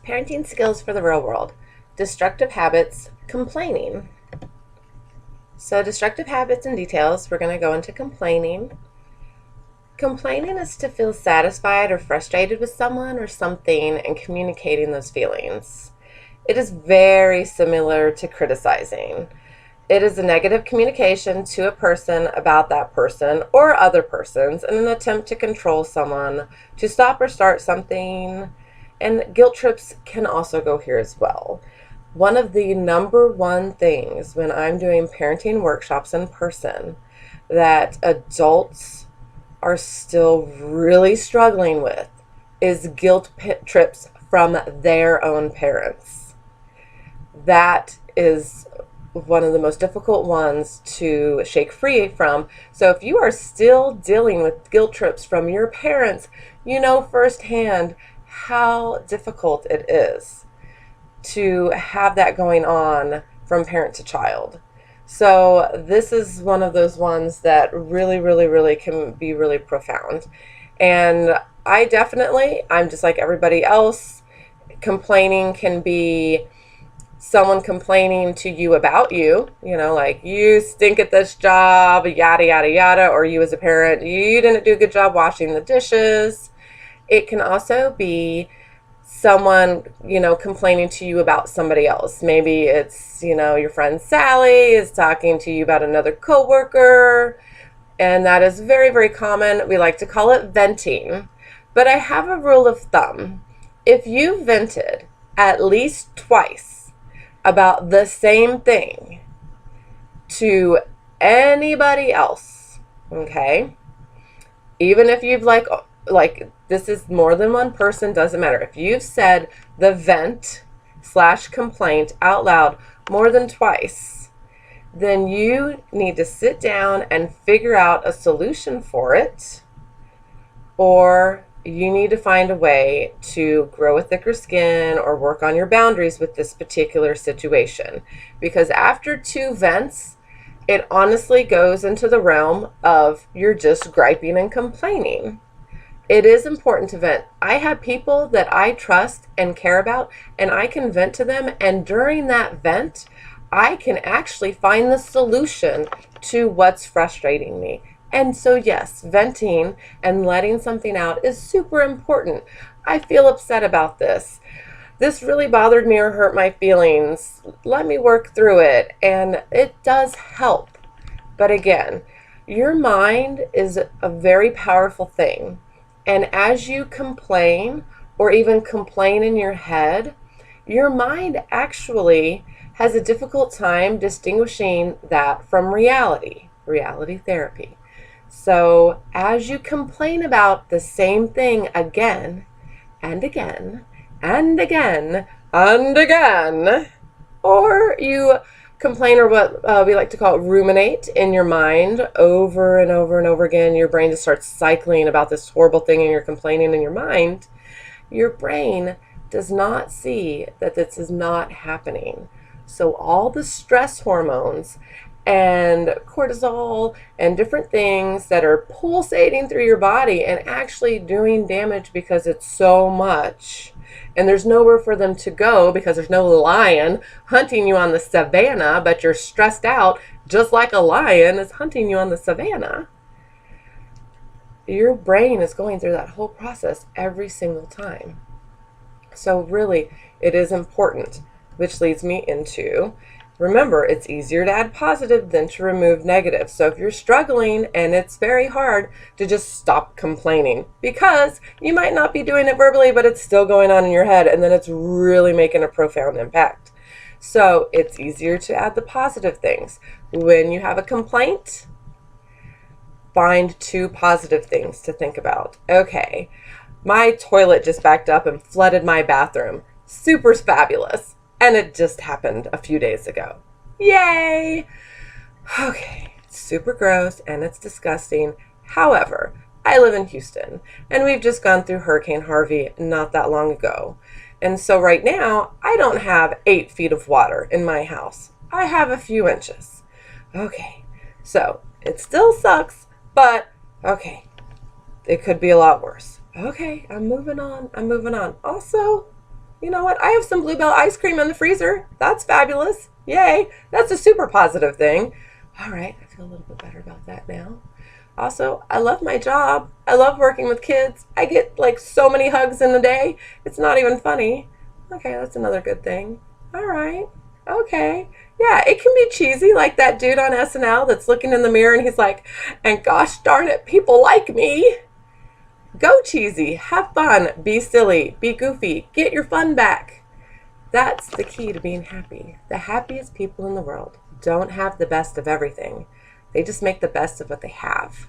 Parenting skills for the real world. Destructive habits, complaining. So, destructive habits and details, we're going to go into complaining. Complaining is to feel satisfied or frustrated with someone or something and communicating those feelings. It is very similar to criticizing. It is a negative communication to a person about that person or other persons in an attempt to control someone, to stop or start something. And guilt trips can also go here as well. One of the number one things when I'm doing parenting workshops in person that adults are still really struggling with is guilt trips from their own parents. That is one of the most difficult ones to shake free from. So if you are still dealing with guilt trips from your parents, you know firsthand how difficult it is to have that going on from parent to child. So this is one of those ones that really can be really profound. And I'm just like everybody else. Complaining can be someone complaining to you about you, like you stink at this job, yada, yada, yada, or you as a parent, you didn't do a good job washing the dishes. It can also be someone, complaining to you about somebody else. Maybe it's, your friend Sally is talking to you about another coworker, and that is very common. We like to call it venting. But I have a rule of thumb. If you vented at least twice about the same thing to anybody else, okay, even if you've like this is more than one person, doesn't matter. If you've said the vent/complaint out loud more than twice, then you need to sit down and figure out a solution for it, or you need to find a way to grow a thicker skin or work on your boundaries with this particular situation. Because after two vents, it honestly goes into the realm of you're just griping and complaining. It is important to vent. I have people that I trust and care about, and I can vent to them, and during that vent, I can actually find the solution to what's frustrating me. And so yes, venting and letting something out is super important. I feel upset about this. This really bothered me or hurt my feelings. Let me work through it. And it does help. But again, your mind is a very powerful thing. And as you complain or even complain in your head, your mind actually has a difficult time distinguishing that from reality therapy. So as you complain about the same thing again and again and again and again, or you complain, or what we like to call ruminate in your mind over and over and over again, your brain just starts cycling about this horrible thing and you're complaining in your mind, your brain does not see that this is not happening. So all the stress hormones and cortisol and different things that are pulsating through your body and actually doing damage because it's so much, and there's nowhere for them to go because there's no lion hunting you on the savannah, but you're stressed out just like a lion is hunting you on the savannah. Your brain is going through that whole process every single time. So really, it is important, which leads me into, remember, it's easier to add positive than to remove negative. So if you're struggling and it's very hard to just stop complaining, because you might not be doing it verbally, but it's still going on in your head, and then it's really making a profound impact. So it's easier to add the positive things. When you have a complaint, find two positive things to think about. Okay, my toilet just backed up and flooded my bathroom. Super fabulous. And it just happened a few days ago. Yay! Okay, it's super gross and it's disgusting. However, I live in Houston and we've just gone through Hurricane Harvey not that long ago. And so right now, I don't have 8 feet of water in my house. I have a few inches. Okay, so it still sucks, but okay, it could be a lot worse. Okay, I'm moving on. Also, You know what? I have some Bluebell ice cream in the freezer. That's fabulous. Yay. That's a super positive thing. All right, I feel a little bit better about that now. Also, I love my job. I love working with kids. I get like so many hugs in a day. It's not even funny. Okay, that's another good thing. All right. Okay. Yeah, it can be cheesy like that dude on SNL that's looking in the mirror and he's like, and gosh darn it, people like me. Go cheesy. Have fun. Be silly. Be goofy. Get your fun back. That's the key to being happy. The happiest people in the world don't have the best of everything. They just make the best of what they have.